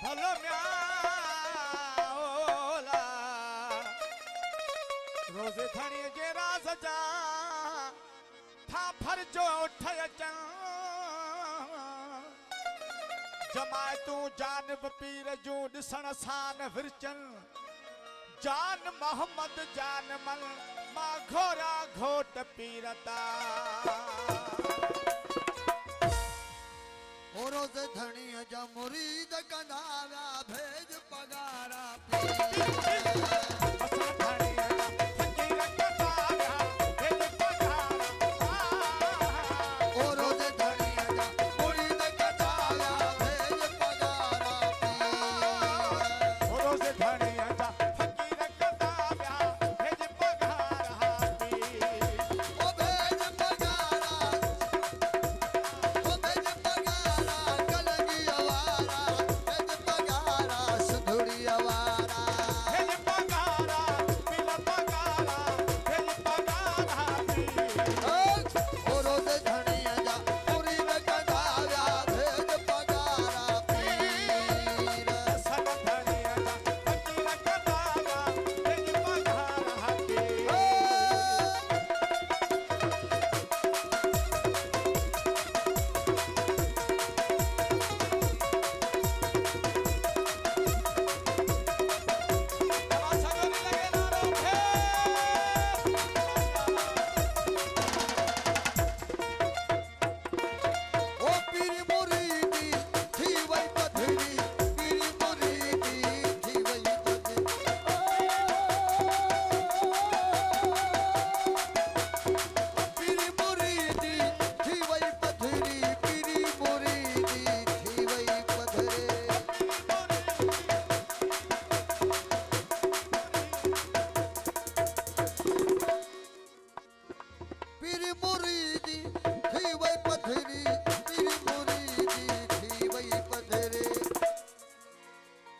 भलो म्याओला रोजे थणी जे राज जा था फर जो उठय चा जमाए तू जानब पीर जो दिसण सान विरचन जान मोहम्मद जान मन मा घोरा घोट पीरता रोज धनी जा मुरीद कंदाव्या भेज पगारा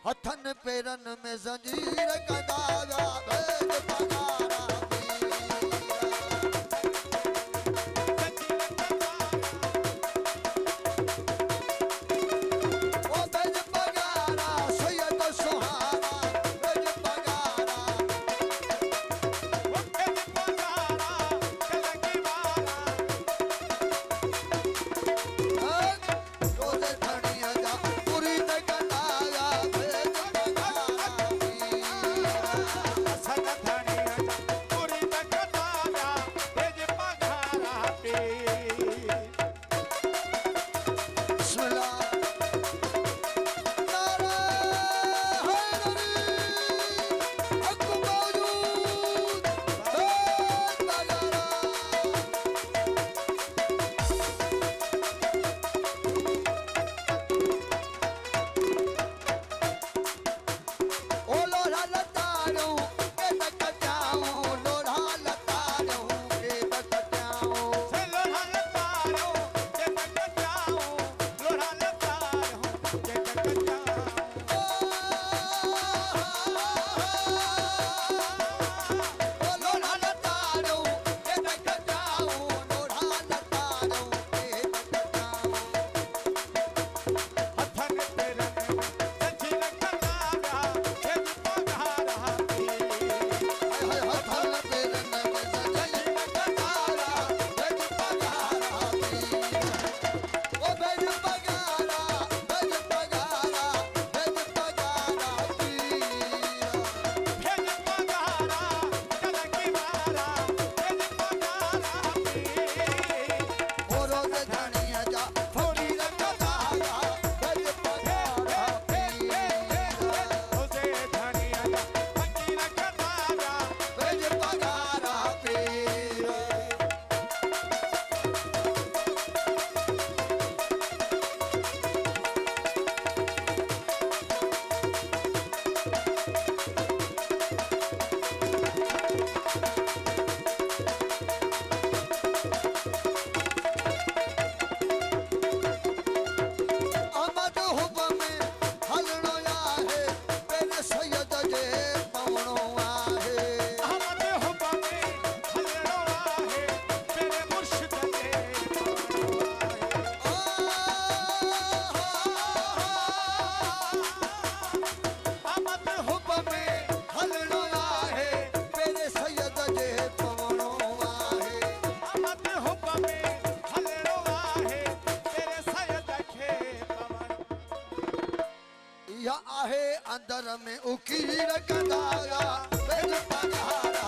हथन पेरन में जंजीर कंदाव्या भेज पगारा ओ भेज पगारा सैयद सुहाना भेज पगारा ओ भेज पगारा कलंगी वाला रोज धनिया जा पूरी न कंदाव्या भेज पगारा सन धनिया जा या आहे अंदर में उकीर कंदाया भेज पधारा